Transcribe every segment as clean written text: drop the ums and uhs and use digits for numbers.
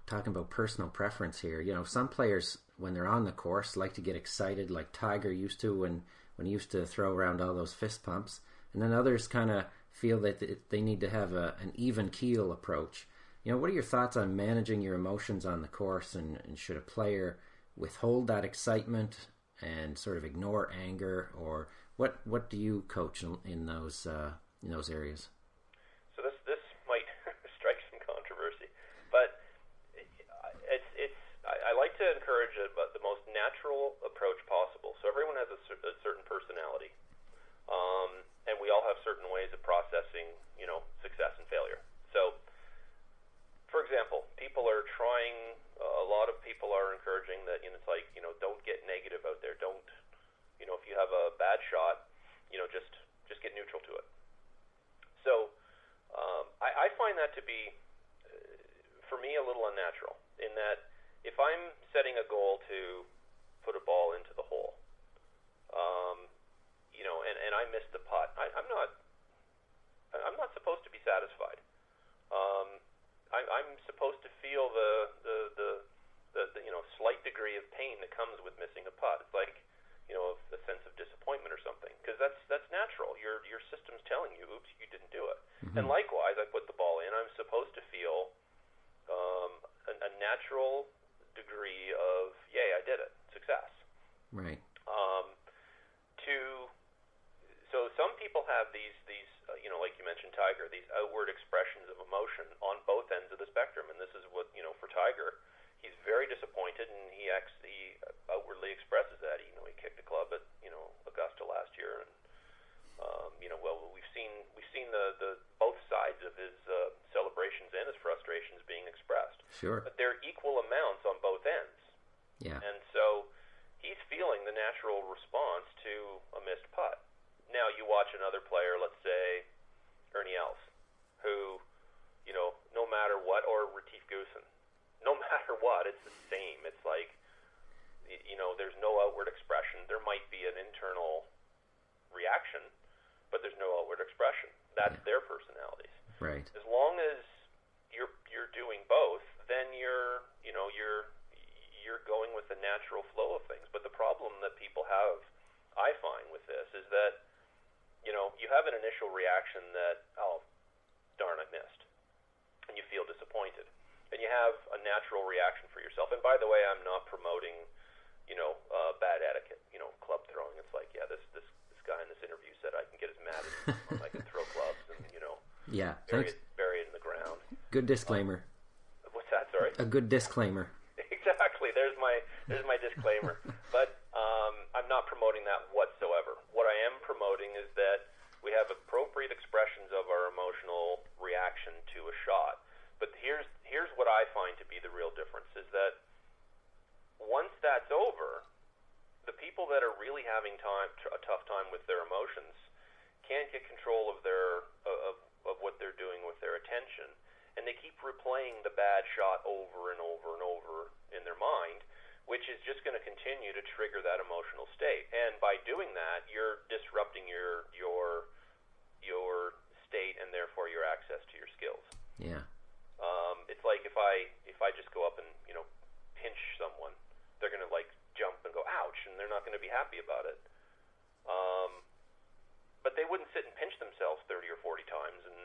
talking about personal preference here. Some players, when they're on the course, like to get excited, like Tiger used to when he used to throw around all those fist pumps. And then others kind of feel that they need to have an even keel approach. What are your thoughts on managing your emotions on the course, and should a player withhold that excitement and sort of ignore anger, or what do you coach in those areas? So this might strike some controversy, but I like to encourage the most natural approach possible. So everyone has a certain personality, and we all have certain ways of processing, success and failure. So, for example, a lot of people are encouraging that, it's like, don't get negative out there. Don't, if you have a bad shot, just get neutral to it. So, I find that to be, for me, a little unnatural, in that if I'm setting a goal to put a ball into the hole, and I miss the putt, I'm not supposed to be satisfied. I'm supposed to feel the slight degree of pain that comes with missing a putt. It's like, a sense of disappointment or something, because that's natural. Your system's telling you, oops, you didn't do it. Mm-hmm. And likewise, I put the ball in. I'm supposed to feel a natural degree of, yay, I did it, success. Right. So some people have these like you mentioned, Tiger, these outward expressions of emotion on both ends of the spectrum, and this is what, for Tiger, he's very disappointed, and he outwardly expresses that. He kicked a club at Augusta last year, and we've seen the both sides of his celebrations and his frustrations being expressed. Sure. But they're equal amounts on both ends. Yeah. And so he's feeling the natural response to a missed putt. Now you watch another player, let's say Ernie Els, who, no matter what, or Retief Goosen, no matter what, it's the same. It's like, there's no outward expression. There might be an internal reaction, but there's no outward expression. That's their personalities. Right. As long as you're doing both, then you're going with the natural flow of things. But the problem that people have, I find, with this is that, you have an initial reaction that, oh, darn, I missed, and you feel disappointed. And you have a natural reaction for yourself. And by the way, I'm not promoting, bad etiquette, club throwing. It's like, yeah, this guy in this interview said I can get as mad as I can throw clubs and, yeah, bury it in the ground. Good disclaimer. What's that? Sorry? A good disclaimer. Exactly. There's my disclaimer. But I'm not promoting that whatsoever. What I am promoting is that we have appropriate expressions of our emotional reaction to a shot. But here's what I find to be the real difference, is that once that's over, the people that are really having a tough time with their emotions can't get control of of what they're doing with their attention, and they keep replaying the bad shot over and over and over in their mind, which is just going to continue to trigger that emotional state. And by doing that, you're disrupting your state and therefore your access to your skills. Yeah. It's like if I just go up and pinch someone, they're going to jump and go ouch, and they're not going to be happy about it. But they wouldn't sit and pinch themselves 30 or 40 times and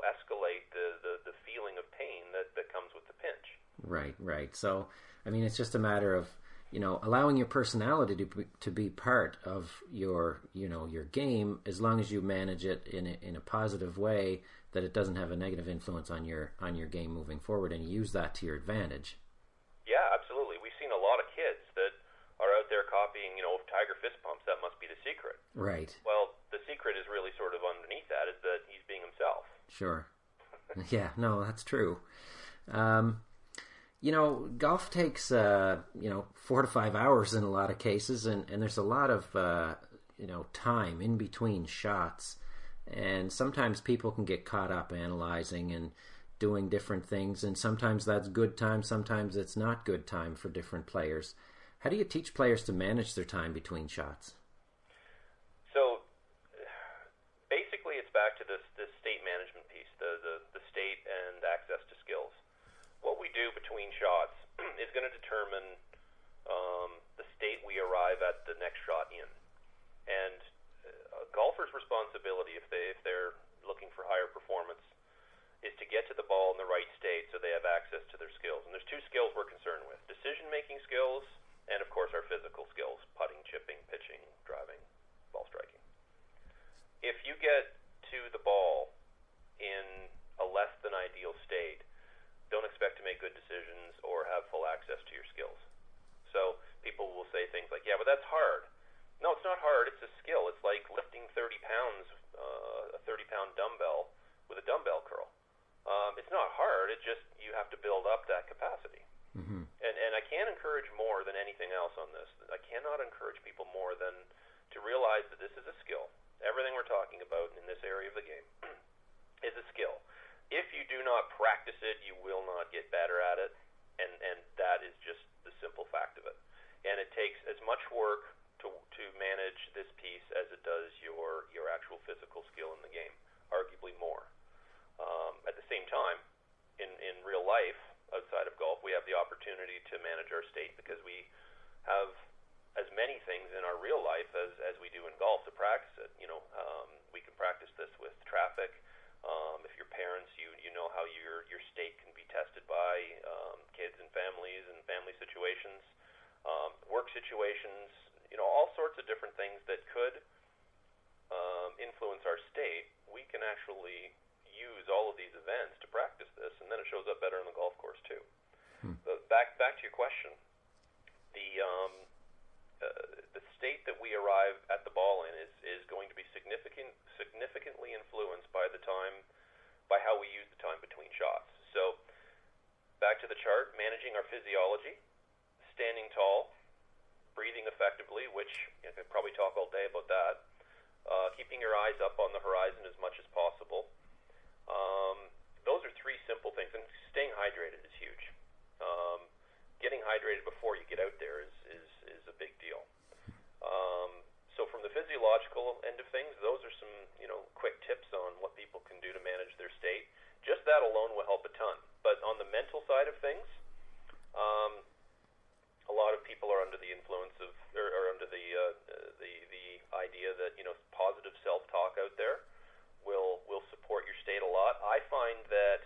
escalate the feeling of pain that comes with the pinch. Right. So, it's just a matter of, allowing your personality to be part of your game, as long as you manage it in a positive way, that it doesn't have a negative influence on your game moving forward, and you use that to your advantage. Yeah, absolutely. We've seen a lot of kids that are out there copying, Tiger fist pumps. That must be the secret. Right. Well, the secret is really sort of underneath that, is that he's being himself. Sure. Yeah, no, that's true. Golf takes 4 to 5 hours in a lot of cases, and there's a lot of time in between shots, and sometimes people can get caught up analyzing and doing different things, and sometimes that's good time, sometimes it's not good time for different players. How do you teach players to manage their time between shots? So basically it's back to this state management piece, the state and access to skills. What between shots is going to determine the state we arrive at the next shot in. And a golfer's responsibility, if they're looking for higher performance, is to get to the ball in the right state so they have access to their skills. And there's two skills we're concerned with: decision-making skills, and of course our physical skills: putting, chipping, pitching, driving, ball striking. If you get to the ball in a less than ideal state, don't expect to make good decisions or have full access to your skills. So people will say things like, yeah, but that's hard. No, it's not hard. It's a skill. It's like lifting 30 pounds, a 30-pound dumbbell with a dumbbell curl. It's not hard. It just, you have to build up that capacity. Mm-hmm. And I can't encourage more than anything else on this. I cannot encourage people more than to realize that this is a skill. Everything we're talking about in this area of the game is a skill. If you do not practice it, you will not get better at it, and that is just the simple fact of it. And it takes as much work to manage this piece as it does your actual physical skill in the game, arguably more. At the same time, in real life, outside of golf, we have the opportunity to manage our state because we have as many things in our real life as we do in golf to practice it. We can practice this with traffic. If you're parents, you know how your state can be tested by kids and family situations, work situations, all sorts of different things that could influence our state. We can actually use all of these events to practice this, and then it shows up better on the golf course too. But back to your question, the state that we arrive at the ball in is going to be significantly influenced by how we use the time between shots. So back to the chart, managing our physiology, standing tall, breathing effectively, which I could probably talk all day about that, keeping your eyes up on the horizon as much as possible. Those are three simple things, and staying hydrated is huge. Getting hydrated before you get out there is a big deal. So from the physiological end of things, those are some quick tips on what people can do to manage their state. Just that alone will help a ton. But on the mental side of things, a lot of people are under the influence of, or under the idea that positive self-talk out there will support your state a lot. I find that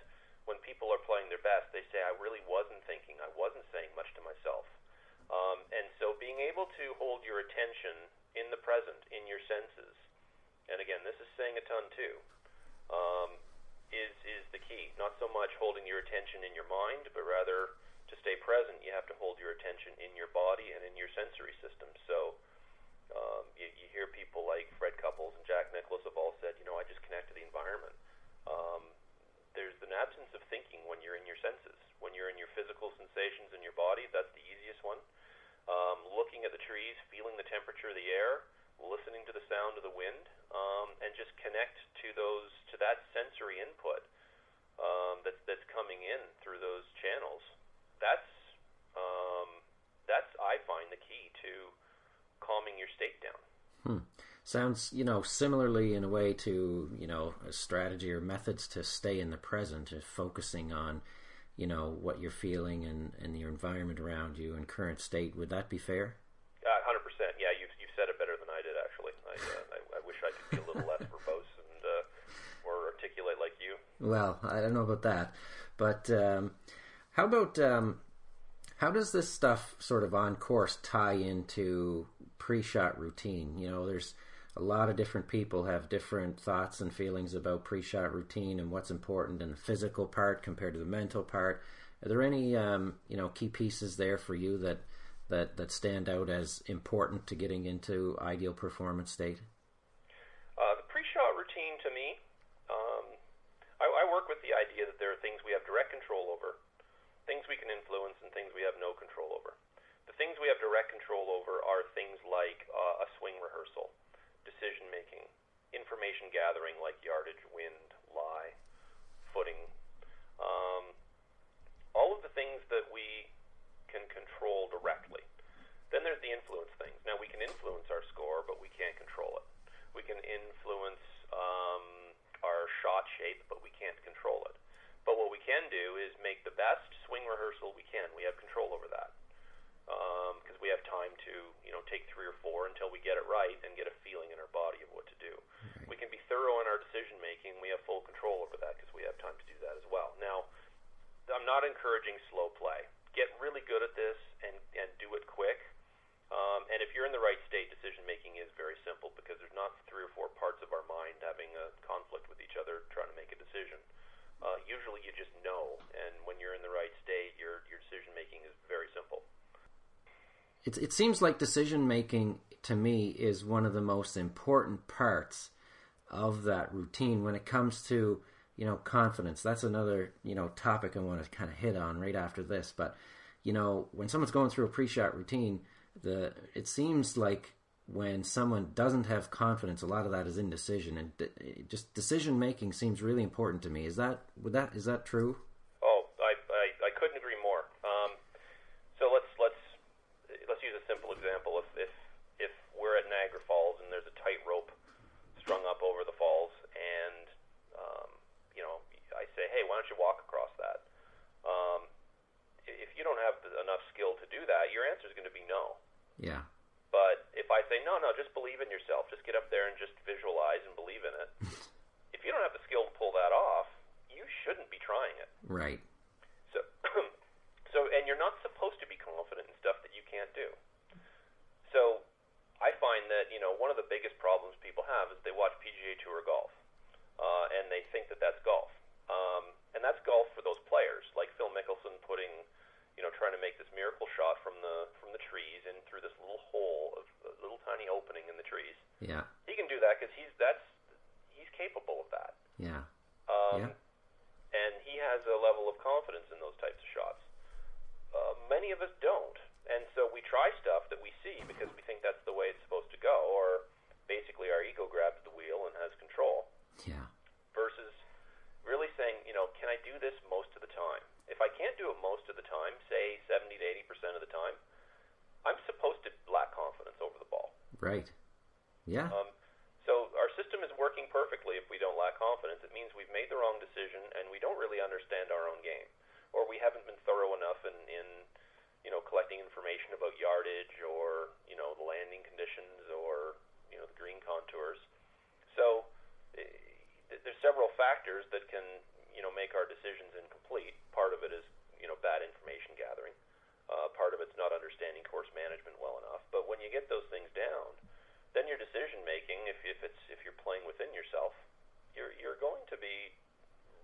when people are playing their best, they say, I really wasn't thinking, I wasn't saying much to myself. And so being able to hold your attention in the present, in your senses, and again, this is saying a ton too, is the key. Not so much holding your attention in your mind, but rather to stay present, you have to hold your attention in your body and in your sensory system. So you hear people like Fred Couples and Jack Nicklaus have all said, I just connect to the environment. There's an absence of thinking when you're in your senses. When you're in your physical sensations in your body, that's the easiest one. Looking at the trees, feeling the temperature of the air, listening to the sound of the wind, and just connect to that sensory input that's coming in through those channels. That's I find the key to calming your state down. Sounds, similarly in a way to, a strategy or methods to stay in the present, focusing on, what you're feeling and your environment around you and current state. Would that be fair? 100%. Yeah, you've said it better than I did, actually. I wish I could be a little less verbose and more articulate like you. Well, I don't know about that. But how about... how does this stuff sort of on course tie into pre-shot routine? There's a lot of different people have different thoughts and feelings about pre-shot routine and what's important in the physical part compared to the mental part. Are there any key pieces there for you that stand out as important to getting into ideal performance state? The pre-shot routine, to me, I work with the idea that there are things we have direct control over, things we can influence, and things we have no control over. The things we have direct control over are things like a swing rehearsal, decision-making, information gathering like yardage, wind, lie, footing, all of the things that we can control directly. Then there's the influence things. Now, we can influence our score, but we can't control it. We can influence our shot shape, but we can't control it. But what we can do is make the best best swing rehearsal we can. We have control over that because we have time to, take 3 or 4 until we get it right and get a feeling in our body of what to do. Right. We can be thorough in our decision making. We have full control over that because we have time to do that as well. Now, I'm not encouraging slow play. Get really good at this and do it quick. And if you're in the right state, decision making is very simple because there's not 3 or 4 parts of our mind having a conflict with each other trying to make a decision. Usually you just know, and when you're in the right state, your decision making is very simple. It seems like decision making to me is one of the most important parts of that routine when it comes to confidence. That's another topic I want to kind of hit on right after this. But when someone's going through a pre-shot routine, it seems like when someone doesn't have confidence, a lot of that is indecision, and just decision making seems really important to me. Is that true? Oh, I couldn't agree more. So let's use a simple example. If we're at Niagara Falls and there's a tight rope strung up over the falls, and I say, hey, why don't you walk across that? If you don't have enough skill to do that, your answer is going to be no. Yeah. But if I say, no, just believe in yourself. Just get up there and just visualize and believe in it. If you don't have the skill to pull that off, you shouldn't be trying it. Right. And you're not supposed to be confident in stuff that you can't do. So I find that, one of the biggest problems people have is they watch PGA Tour golf, and they think that that's golf. And that's golf for those players, like Phil Mickelson putting, trying to make this miracle shot from the trees and through this little hole, a little tiny opening in the trees. Yeah. He can do that because he's capable of that. Yeah. And he has a level of confidence in those types of shots. Many of us don't. And so we try stuff that we see because we think that's the way it's supposed to go, or basically our ego grabs the wheel and has control. Yeah. Versus really saying, can I do this most of the time? If I can't do it most of the time, say 70 to 80% of the time, I'm supposed to lack confidence over the ball. Right. Yeah. So our system is working perfectly if we don't lack confidence. It means we've made the wrong decision and we don't really understand our own game. Or we haven't been thorough enough in collecting information about yardage or, the landing conditions or, the green contours. So there's several factors that can, make our decisions incomplete. Part of it is, bad information gathering. Part of it's not understanding course management well enough. But when you get those things down, then your decision making, if you're playing within yourself, you're going to be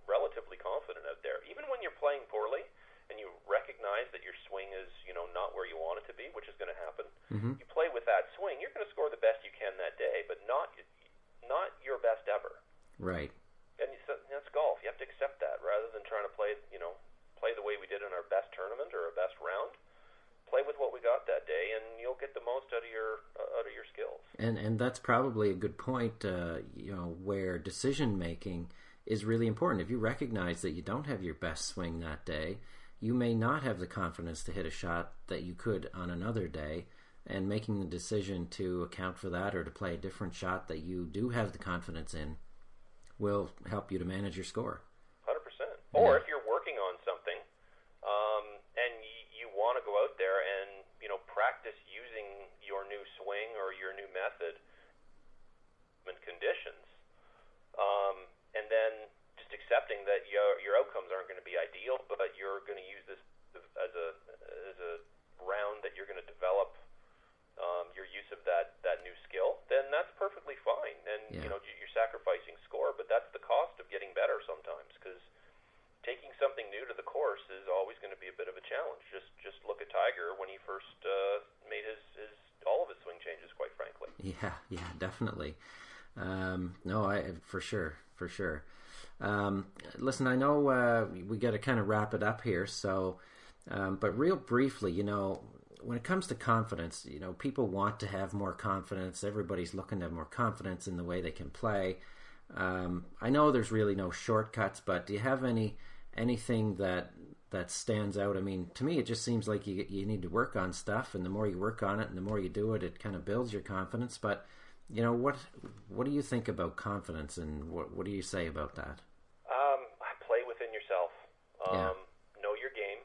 relatively confident out there. Even when you're playing poorly and you recognize that your swing is, not where you want it to be, which is going to happen. Mm-hmm. You play with that swing, you're going to score the best you can that day, but not your best ever. Right. And that's golf. You have to accept that rather than trying to play the way we did in our best tournament or our best round. Play with what we got that day, and you'll get the most out of your skills. And that's probably a good point. Where decision making is really important. If you recognize that you don't have your best swing that day, you may not have the confidence to hit a shot that you could on another day, and making the decision to account for that or to play a different shot that you do have the confidence in will help you to manage your score. 100%. Or if you're working on something and you want to go out there and practice using your new swing or your new method in conditions, and then just accepting that your outcomes aren't going to be ideal, but you're going to use this as a round that you're going to develop your use of that new skill, then that's perfectly fine. And you're sacrificing score, but that's the cost of getting better sometimes, because taking something new to the course is always going to be a bit of a challenge. Just look at Tiger when he first made all of his swing changes, quite frankly. Yeah, definitely. For sure. Listen, I know we got to kind of wrap it up here, so but real briefly, when it comes to confidence, people want to have more confidence. Everybody's looking to have more confidence in the way they can play. I know there's really no shortcuts, but do you have anything that stands out? I mean, to me, it just seems like you need to work on stuff, and the more you work on it and the more you do it, it kind of builds your confidence. But what do you think about confidence, and what do you say about that? Play within yourself. Know your game.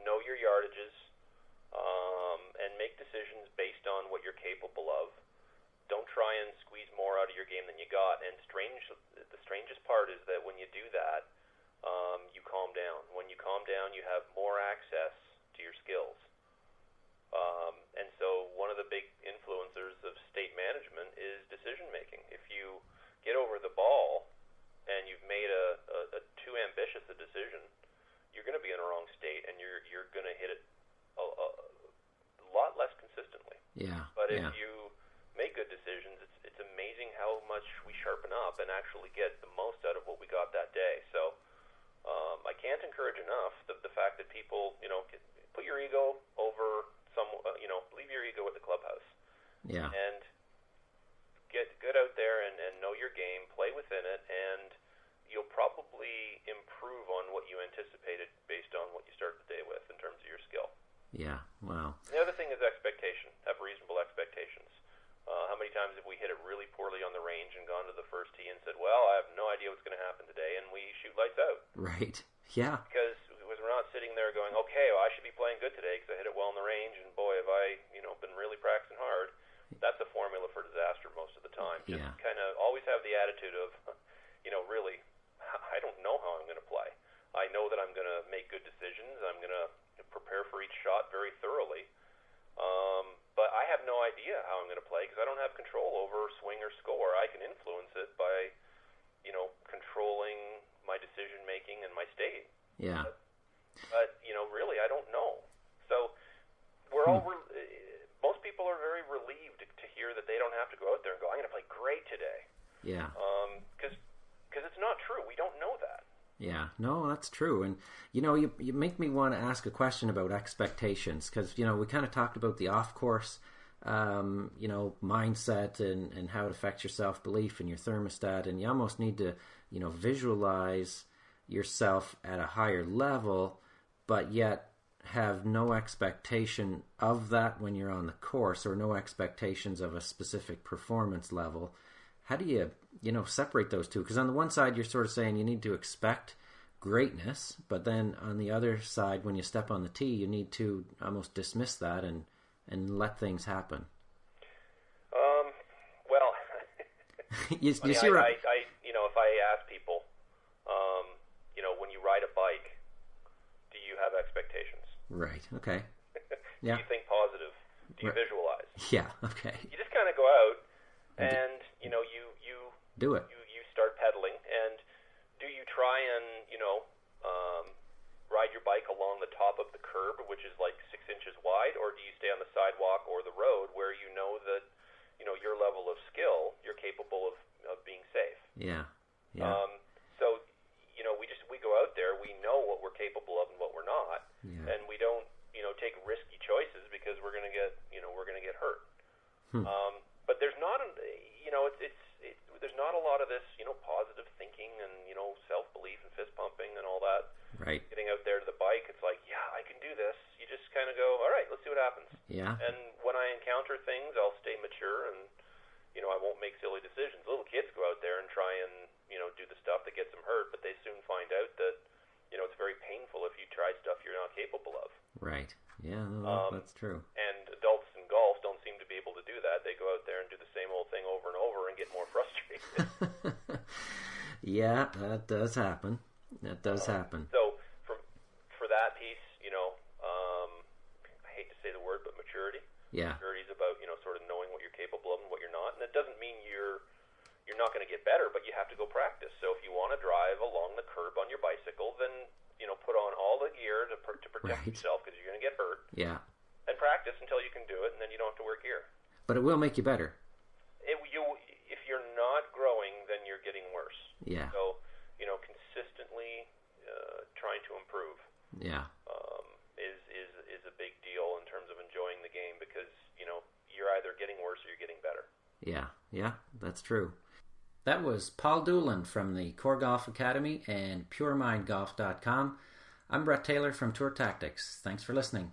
know your yardages, and make decisions based on what you're capable of. Don't try and squeeze more out of your game than you got. And the strangest part is that when you do that, you calm down. When you calm down, you have more access to your skills. And so one of the big influencers of state management is decision making. If you get over the ball and you've made a too ambitious a decision, you're going to be in a wrong state, and you're going to hit it a lot less consistently. Yeah. But if you make good decisions, it's amazing how much we sharpen up and actually get the most out of what we got that day. So I can't encourage enough the fact that people, put your ego over leave your ego at the clubhouse. Yeah. And get out there and know your game, play within it, and you'll probably improve on what you anticipated based on what you started the day with in terms of your skill. Yeah, wow. The other thing is expectation. Have reasonable expectations. How many times have we hit it really poorly on the range and gone to the first tee and said, well, I have no idea what's going to happen today, and we shoot lights out. Right, yeah. Because we're not sitting there going, okay, well, I should be playing good today because I hit it well in the range, and boy, have I been really practicing hard. That's a formula for disaster most of the time. Just kind of always have the attitude of, really, I don't know how I'm going to play. I know that I'm going to make good decisions. I'm going to prepare for each shot very thoroughly. But I have no idea how I'm going to play because I don't have control over swing or score. I can influence it by, controlling my decision making and my state. Yeah. But really, I don't know. So we're all. Most people are very relieved to hear that they don't have to go out there and go, I'm going to play great today. Yeah. Because it's not true. We don't know that. Yeah, no, that's true. And, you make me want to ask a question about expectations because, we kind of talked about the off-course, mindset and how it affects your self-belief and your thermostat. And you almost need to, visualize yourself at a higher level, but yet have no expectation of that when you're on the course or no expectations of a specific performance level. How do you, separate those two? Because on the one side, you're sort of saying you need to expect greatness, but then on the other side, when you step on the tee, you need to almost dismiss that and let things happen. Well, you see, if I ask people, when you ride a bike, do you have expectations? Right. Okay. Yeah. Do you think positive? Do you visualize? Yeah. Okay. You just kind of go out and you do it. You start pedaling, and do you try and ride your bike along the top of the curb, which is like 6 inches wide, or do you stay on the sidewalk or the road where you know that your level of skill, you're capable of being safe? Yeah. Yeah. So we go out there, we know what we're capable of and what we're not, and we don't take risky choices because we're going to get hurt. But there's not there's not a lot of this positive thinking and self belief and fist pumping and all that. Right. Getting out there to the bike, it's like, yeah, I can do this. You just kind of go, all right, let's see what happens. Yeah. And when I encounter things, I'll stay mature and I won't make silly decisions. Little kids go out there and try and do the stuff that gets them hurt, but they soon find out that it's very painful if you try stuff you're not capable of. Right. Yeah, no, that's true. And adults in golf don't seem to be able to do that. They go out there and do the same old thing over and over and get more frustrated. Yeah, that does happen. That does happen. So for that piece, I hate to say the word, but maturity. Yeah. Maturity is about sort of knowing what you're capable of and what you're not, and it doesn't mean you're not going to get better, but you have to go practice. So if you want to drive along the curb on your bicycle, then put on all the gear to protect yourself because you're going to get hurt. Yeah. And practice until you can do it, and then you don't have to wear gear. But it will make you better. If you're not growing, then you're getting worse. Yeah. So consistently trying to improve. Yeah. Is a big deal in terms of enjoying the game because you're either getting worse or you're getting better. Yeah. Yeah. That's true. That was Paul Dewland from the Core Golf Academy and PureMindGolf.com. I'm Brett Taylor from Tour Tactics. Thanks for listening.